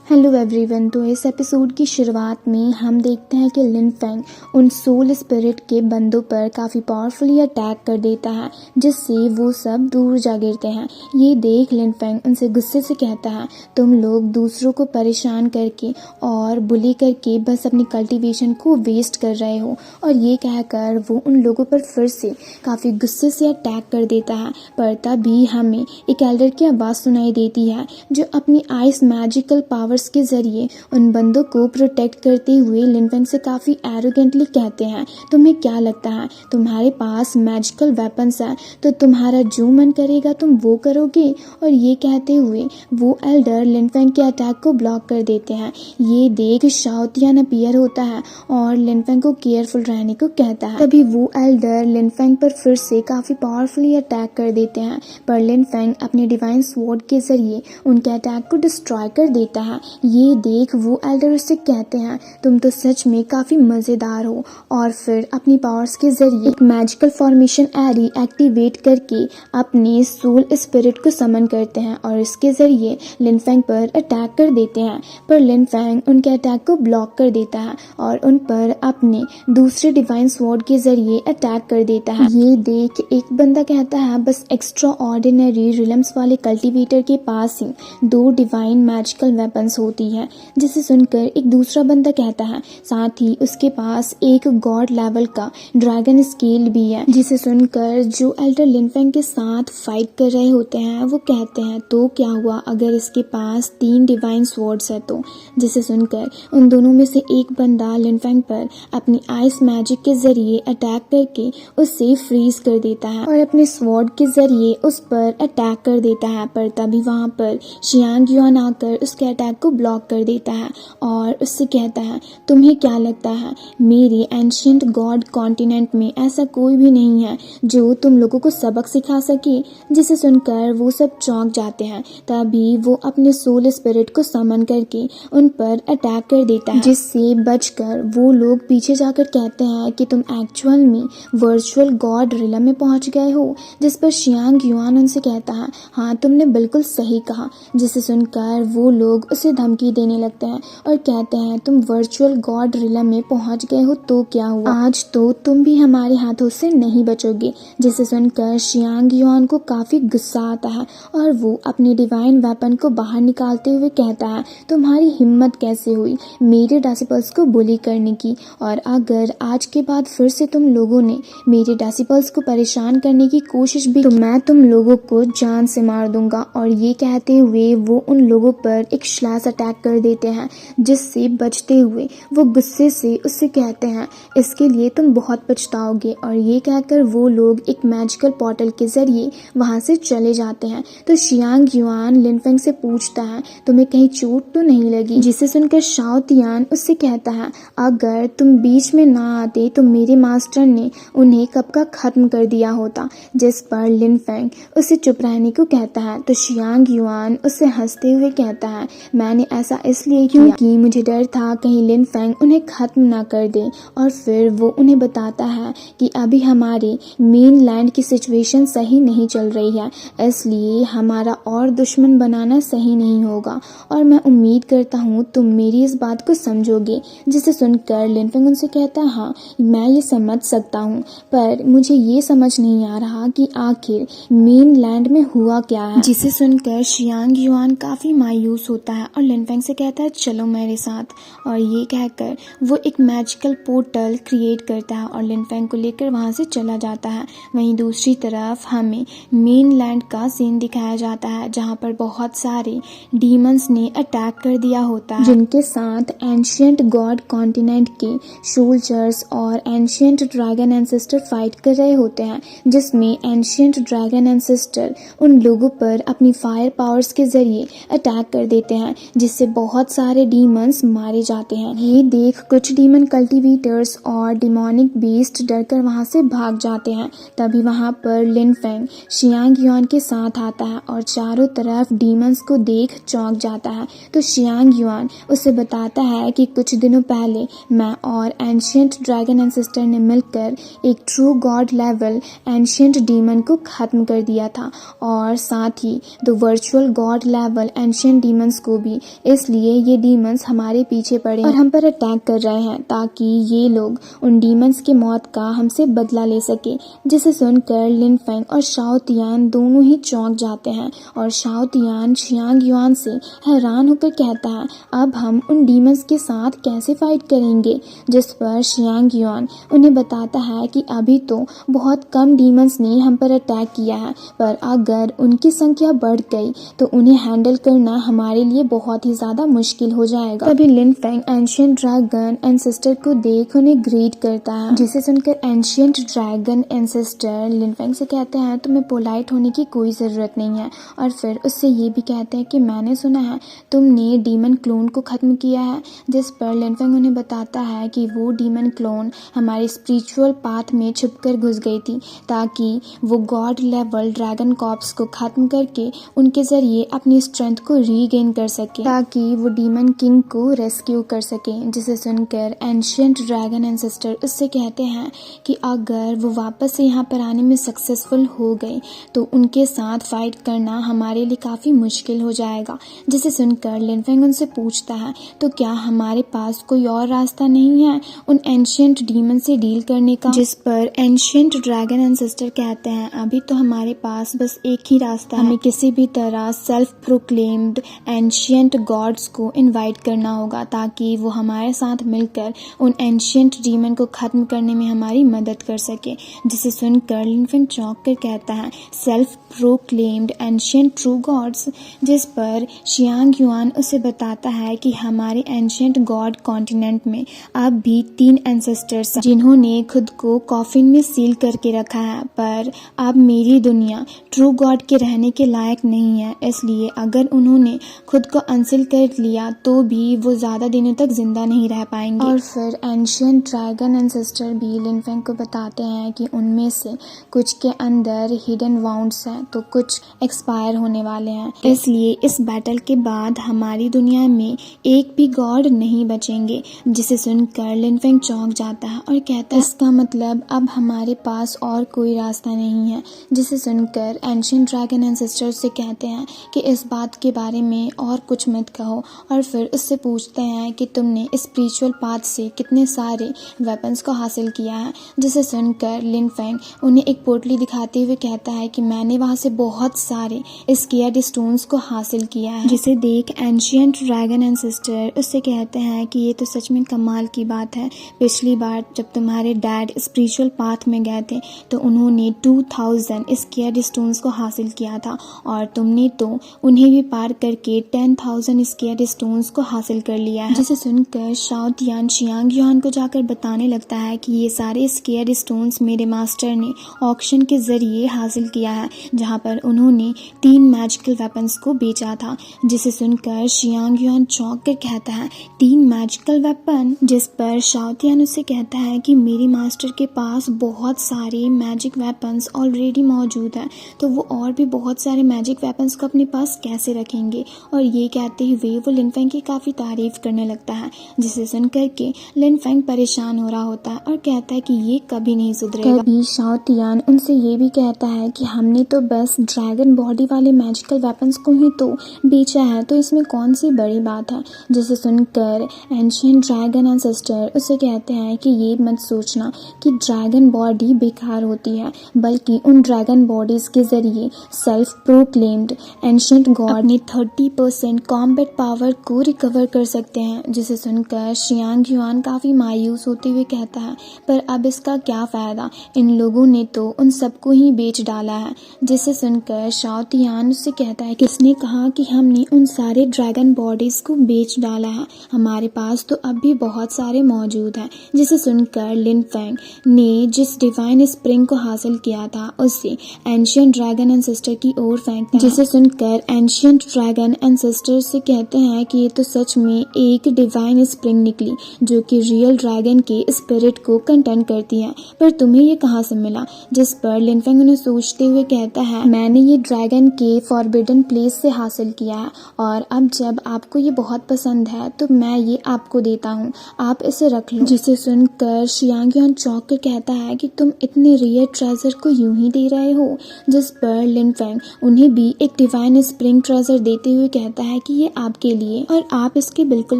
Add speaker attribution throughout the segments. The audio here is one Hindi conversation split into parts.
Speaker 1: Hello everyone. तो इस एपिसोड की शुरुआत में हम देखते हैं कि लिन फेंग उन सोल स्पिरिट के बंदों पर काफ़ी पावरफुली अटैक कर देता है, जिससे वो सब दूर जा गिरते हैं। ये देख लिन फेंग उनसे गुस्से से कहता है, तुम लोग दूसरों को परेशान करके और बुली करके बस अपनी कल्टीवेशन को वेस्ट कर रहे हो। और ये कहकर वो उन लोगों पर फिर से काफ़ी गुस्से से अटैक कर देता है। पर तभी हमें एक एल्डर की आवाज़ सुनाई देती है, जो अपनी आइस मैजिकल पावर के जरिए उन बंदों को प्रोटेक्ट करते हुए लिन फेंग से काफ़ी एरोगेंटली कहते हैं, तुम्हें क्या लगता है तुम्हारे पास मैजिकल वेपन्स है तो तुम्हारा जो मन करेगा तुम वो करोगे। और ये कहते हुए वो एल्डर लिन फेंग के अटैक को ब्लॉक कर देते हैं। ये देख शाओ तियान अपीयर होता है और लिन फेंग को केयरफुल रहने को कहता है। तभी वो एल्डर लिन फेंग पर फिर से काफ़ी पावरफुली अटैक कर देते हैं, पर लिन फेंग अपने डिवाइन स्वॉर्ड के जरिए उनके अटैक को डिस्ट्रॉय कर देता है। ये देख वो एल्डर उससे कहते हैं, तुम तो सच में काफ़ी मज़ेदार हो। और फिर अपनी पावर्स के जरिए एक मैजिकल फॉर्मेशन एरी एक्टिवेट करके अपने सोल स्पिरिट को समन करते हैं और इसके जरिए लिन फेंग पर अटैक कर देते हैं। पर लिन फेंग उनके अटैक को ब्लॉक कर देता है और उन पर अपने दूसरे डिवाइन स्वॉर्ड के जरिए अटैक कर देता है। ये देख एक बंदा कहता है, बस एक्स्ट्रा ऑर्डिनरी रिलम्स वाले कल्टीवेटर के पास ही 2 डिवाइन मैजिकल वेपन्स होती है। जिसे सुनकर एक दूसरा बंदा कहता है, साथ ही उसके पास एक गॉड लेवल का ड्रैगन स्केल भी है। जिसे सुनकर जो एल्डर लिन फेंग के साथ फाइट कर रहे होते हैं वो कहते हैं, तो क्या हुआ अगर इसके पास 3 डिवाइन स्वॉर्ड्स है तो। जिसे सुनकर उन दोनों में से एक बंदा लिन फेंग पर अपनी आइस मैजिक के जरिए अटैक करके उससे फ्रीज कर देता है और अपने स्वॉर्ड के जरिए उस पर अटैक कर देता है। पर तभी वहां पर शियांग युआन आकर उसके अटैक को ब्लॉक कर देता है और उससे कहता है, तुम्हें क्या लगता है मेरे एंशिएंट गॉड कॉन्टिनेंट में ऐसा कोई भी नहीं है जो तुम लोगों को सबक सिखा सके। जिसे सुनकर वो सब चौंक जाते हैं। तभी वो अपने सोल स्पिरिट को समन करके उन पर अटैक कर देता है, जिससे बचकर वो लोग पीछे जाकर कहते हैं कि तुम एक्चुअल में वर्चुअल गॉड रिलम में पहुंच गए हो। जिस पर शियांग युआन उनसे कहता है, हाँ तुमने बिल्कुल सही कहा। जिसे सुनकर वो लोग उसे धमकी देने लगते हैं और कहते हैं, तुम वर्चुअल गॉड रिलम में पहुंच गए हो तो क्या हुआ, आज तो तुम भी हमारे हाथों से नहीं बचोगे। जिसे सुनकर शियांग युआन को काफी गुस्सा आता है और वो अपनी डिवाइन वेपन को बाहर निकालते हुए कहता है, तुम्हारी हिम्मत कैसे हुई मेरे डेसिपल्स को बुली करने की, और अगर आज के बाद फिर से तुम लोगों ने मेरे डेसिपल्स को परेशान करने की कोशिश भी तो मैं तुम लोगों को जान से मार दूंगा। और ये कहते हुए वो उन लोगों पर एक स्लैश अटैक कर देते हैं, जिससे बचते हुए वो गुस्से से उससे कहते हैं, इसके लिए तुम बहुत पछताओगे। और ये कहकर वो लोग एक मैजिकल पोर्टल के जरिए वहां से चले जाते हैं। तो शियांग युआन लिन फेंग से पूछता है, तुम्हें कहीं चोट तो नहीं लगी। जिसे सुनकर शाओ तियान उससे कहता है, अगर तुम बीच में ना आते तो मेरे मास्टर ने उन्हें कब का खत्म कर दिया होता। जिस पर लिन फेंग उसे चुप रहने को कहता है। तो शियांग युआन उससे हंसते हुए कहता है, मैंने ऐसा इसलिए क्योंकि मुझे डर था कहीं लिन फेंग उन्हें खत्म ना कर दे। और फिर वो उन्हें बताता है कि अभी हमारे मेन लैंड की सिचुएशन सही नहीं चल रही है, इसलिए हमारा और दुश्मन बनाना सही नहीं होगा और मैं उम्मीद करता हूँ तुम मेरी इस बात को समझोगे। जिसे सुनकर लिन फेंग उनसे कहता है, हाँ मैं ये समझ सकता हूँ, पर मुझे ये समझ नहीं आ रहा कि आखिर मेन लैंड में हुआ क्या है। जिसे सुनकर शियांग युआन काफी मायूस होता है और लिन फेंग से कहता है, चलो मेरे साथ। और ये कहकर वो एक मैजिकल पोर्टल क्रिएट करता है और लिन फेंग को लेकर वहां से चला जाता है। वहीं दूसरी तरफ हमें मेन लैंड का सीन दिखाया जाता है, जहां पर बहुत सारे डीमंस ने अटैक कर दिया होता है, जिनके साथ एंशिएंट गॉड कॉन्टिनेंट के सोल्जर्स और एंशिएंट ड्रैगन एंसेस्टर फाइट कर रहे होते हैं। जिसमें एंशिएंट ड्रैगन एंसेस्टर उन लोगों पर अपनी फायर पावर्स के जरिए अटैक कर देते हैं, जिससे बहुत सारे डीमंस मारे जाते हैं। ये देख कुछ डीमन कल्टीवेटर्स और डिमोनिक बीस्ट डरकर वहां से भाग जाते हैं। तभी वहां पर लिन फेंग शियांग युआन के साथ आता है और चारों तरफ डीमंस को देख चौंक जाता है। तो शियांग युआन उसे बताता है कि कुछ दिनों पहले मैं और एंशिएंट ड्रैगन एंसेस्टर ने मिलकर एक true God level ancient demon को खत्म कर दिया था और साथ ही 2 virtual God level ancient demons को भी। होगी, इसलिए ये डीमंस हमारे पीछे पड़े और हम पर अटैक कर रहे हैं ताकि ये लोग उन डीमंस की मौत का हमसे बदला ले सके। जिसे सुनकर लिन फेंग और शाओ तियान दोनों ही चौंक जाते हैं और शाओ तियान शियांग युआन से हैरान होकर कहता है, अब हम उन डीमंस के साथ कैसे फाइट करेंगे। जिस पर शियांग युआन उन्हें बताता है कि अभी तो बहुत कम डीमंस ने हम पर अटैक किया है, पर अगर उनकी संख्या बढ़ गई तो उन्हें हैंडल करना हमारे लिए बहुत ही ज्यादा मुश्किल हो जाएगा। तभी लिन फेंग एंशिएंट ड्रैगन एंसेस्टर को देख उन्हें ग्रीट करता है, जिसे सुनकर एंशिएंट ड्रैगन एंसेस्टर लिन फेंग से कहते हैं तुम्हें पोलाइट होने की कोई जरूरत नहीं है, और फिर उससे ये भी कहते हैं कि मैंने सुना है तुमने डीमन क्लोन को खत्म किया है। जिस पर लिन फेंग उन्हें बताता है कि वो डीमन क्लोन हमारे स्पिरिचुअल पाथ में छुपकर घुस गई थी ताकि वो गॉड लेवल ड्रैगन कॉप्स को खत्म करके उनके जरिए अपनी स्ट्रेंथ को रीगेन कर सके ताकि वो डीमन किंग को रेस्क्यू कर सके। जिसे सुनकर एंशिएंट ड्रैगन एंसेस्टर उससे कहते हैं कि अगर वो वापस से यहाँ पर आने में सक्सेसफुल हो गए तो उनके साथ फाइट करना हमारे लिए काफ़ी मुश्किल हो जाएगा। जिसे सुनकर लिन फेंग उनसे पूछता है तो क्या हमारे पास कोई और रास्ता नहीं है उन एंशिएंट डीमन से डील करने का। जिस पर एंशिएंट ड्रैगन एंसेस्टर कहते हैं अभी तो हमारे पास बस एक ही रास्ता है, हमें किसी भी तरह सेल्फ प्रोक्लेम्ड एंशिएंट गॉड्स को इनवाइट करना होगा ताकि वो हमारे साथ मिलकर उन एंशिएंट डीमन को खत्म करने में हमारी मदद कर सके। जिसे सुनकर लिन फेंग चौंक कर कहता है self proclaimed ancient true gods. जिस पर शियांग युआन उसे बताता है कि हमारे एंशिएंट गॉड कॉन्टिनेंट में अब भी 3 एंसेस्टर्स जिन्होंने खुद को कॉफिन में सील करके रखा है, पर अब मेरी दुनिया ट्रू गॉड के रहने के लायक नहीं है, इसलिए अगर उन्होंने खुद को अनसील कर लिया तो भी वो ज्यादा दिनों तक जिंदा नहीं रह पाएंगे। और फिर एंशिएंट ड्रैगन एंसेस्टर भी लिन फेंग को बताते हैं कि उनमें से कुछ के अंदर हिडन वाउंड्स हैं तो कुछ एक्सपायर होने वाले हैं, इसलिए इस बैटल के बाद हमारी दुनिया में एक भी गॉड नहीं बचेंगे। जिसे सुनकर लिन फेंग चौंक जाता है और कहता है इसका मतलब अब हमारे पास और कोई रास्ता नहीं है। जिसे सुनकर एंशिएंट ड्रैगन एंसेस्टर से कहते हैं कि इस बात के बारे में और कुछ मत कहो, और फिर उससे पूछते हैं कि तुमने स्पिरिचुअल पाथ से कितने सारे वेपन्स को हासिल किया है। जिसे सुनकर लिन फेंग उन्हें एक पोटली दिखाते हुए कहता है कि मैंने वहां से बहुत सारे स्केयर्ड स्टोन्स को हासिल किया है। जिसे देख एंशिएंट ड्रैगन एंसेस्टर उससे कहते हैं कि ये तो सच में कमाल की बात है, पिछली बार जब तुम्हारे डैड स्पिरिचुअल पाथ में गए थे तो उन्होंने 2000 स्केयर्ड स्टोन्स को हासिल किया था और तुमने तो उन्हें भी पार करके 10,000 स्केयर्ड स्टोन्स को हासिल कर लिया है। जिसे सुनकर शाओ तियान शियांग युआन को जाकर बताने लगता है कि ये सारे स्केयर्ड स्टोन्स मेरे मास्टर ने ऑक्शन के जरिए हासिल किया है, जहाँ पर उन्होंने 3 मैजिकल वेपन्स को बेचा था। जिसे सुनकर शियांग युआन चौंक कर कहता है 3 मैजिकल वेपन। जिस पर शाओ तियान उससे कहता है कि मेरे मास्टर के पास बहुत सारे मैजिक वेपन्स ऑलरेडी मौजूद हैं, तो वो और भी बहुत सारे मैजिक वेपन्स को अपने पास कैसे रखेंगे। और ये कहते हुए वो लिन फेंग की काफ़ी तारीफ करने लगता है। जिसे सुनकर के लिन फेंग परेशान हो रहा होता है और कहता है कि ये कभी नहीं सुधरेगा। तभी शाओ तियान उनसे ये भी कहता है कि हमने तो बस ड्रैगन बॉडी वाले मैजिकल वेपन्स को ही तो बेचा है, तो इसमें कौन सी बड़ी बात है। जिसे सुनकर एंशिएंट ड्रैगन एंसेस्टर उसे कहते हैं कि ये मत सोचना कि ड्रैगन बॉडी बेकार होती है, बल्कि उन ड्रैगन बॉडीज के जरिए सेल्फ प्रोक्लेम्ड एंशिएंट गॉड अपने 30% कॉम्बैट पावर को रिकवर कर सकते हैं। जिसे सुनकर शियांग युआन काफ़ी मायूस होते हुए कहता है पर अब इसका क्या फ़ायदा, इन लोगों ने तो उन सबको ही बेच डाला है। जिसे सुनकर शाओ तियान उससे कहता है किसने कहा कि हमने उन सारे ड्रैगन बॉडीज को बेच डाला है, हमारे पास तो अब भी बहुत सारे मौजूद हैं। जिसे सुनकर लिन फेंग ने जिस डिवाइन स्प्रिंग को हासिल किया था उससे एंशिएंट ड्रैगन एंसेस्टर की ओर फेंकते हैं। जिसे सुनकर एंशिएंट ड्रैगन एंसेस्टर से कहते हैं कि ये तो सच में एक डिवाइन स्प्रिंग निकली जो कि रियल ड्रैगन के स्पिरिट को कंटेन करती है, पर तुम्हें ये कहाँ से मिला। जिस पर लिन फेंग उन्हें सोचते हुए कहता है मैंने ये ड्रैगन के फॉरबिडन प्लेस से हासिल किया है और अब जब आपको ये बहुत पसंद है तो मैं ये आपको देता हूँ, आप इसे रख लो। जिसे सुनकर शियांग युआन चौंक कर कहता है कि तुम इतने रेयर ट्रेजर को यूं ही दे रहे हो। जिस पर लिन फेंग उन्हें भी एक डिवाइन स्प्रिंग ट्रेजर देते हुए कहता है कि ये आपके लिए, और आप इसकी बिल्कुल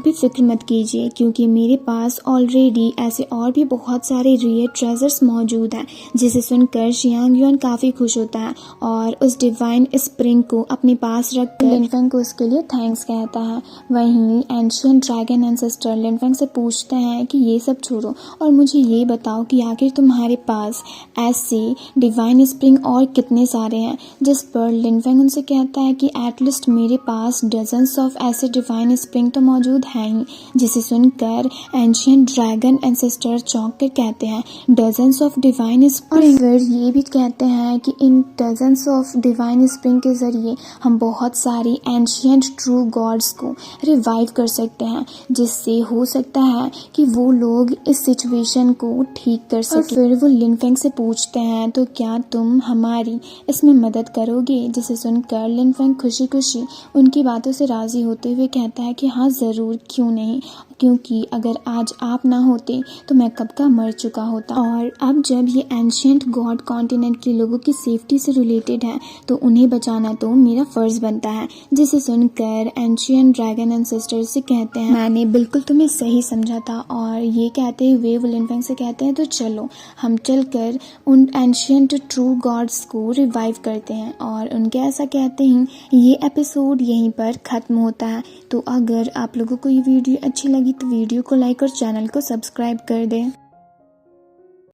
Speaker 1: भी फिक्र मत कीजिए क्योंकि मेरे पास ऑलरेडी ऐसे और भी बहुत सारे रेयर ट्रेजर्स मौजूद हैं। जिसे सुनकर शियांग युआन काफी खुश होता है और उस डिवाइन स्प्रिंग को अपने पास रखकर लिनफेंग को उसके लिए थैंक्स कहता है। वहीं एंशिएंट ड्रैगन एंसेस्टर लिनफेंग से पूछते हैं कि ये सब छोड़ो और मुझे ये बताओ कि आखिर तुम्हारे पास ऐसे डिवाइन स्प्रिंग और कितने सारे हैं। जिस पर लिनफेंग उनसे कहता है कि एटलीस्ट मेरे पास डजन्स ऑफ ऐसे डिवाइन स्प्रिंग तो मौजूद हैं ही। जिसे सुनकर एंशिएंट ड्रैगन एंसेस्टर चौंक कर कहते हैं डजन्स ऑफ डिवाइन स्प्रिंग, फिर ये भी कहते हैं कि इन डजन्स ऑफ डिवाइन स्प्रिंग के जरिए हम बहुत सारी एंशिएंट ट्रू गॉड्स को रिवाइव कर सकते हैं, जिससे हो सकता है कि वो लोग इस सिचुएशन को ठीक कर सके। फिर वो लिनफेंग से पूछते हैं तो क्या तुम हमारी इसमें मदद करोगे। जिसे सुनकर लिनफेंग खुशी खुशी उनकी बातों से राजी होते हुए कहता है कि हाँ ज़रूर, क्यों नहीं, क्योंकि अगर आज आप ना होते तो मैं कब का मर चुका होता। और अब जब ये एंशिएंट गॉड कॉन्टिनेंट के लोगों की सेफ्टी से रिलेटेड है तो उन्हें बचाना तो मेरा फर्ज बनता है। जिसे सुनकर एंशिएंट ड्रैगन एंसेस्टर से कहते हैं मैंने बिल्कुल तुम्हें सही समझा था। और ये कहते हुए वो लिनफेंग से कहते हैं तो चलो हम चलकर उन एंशिएंट ट्रू गॉड्स को रिवाइव करते हैं। और उनके ऐसा कहते ही ये एपिसोड यहीं पर ख़त्म होता है। तो अगर आप लोगों को ये वीडियो अच्छी लगी तो वीडियो को लाइक और चैनल को सब्सक्राइब कर दें।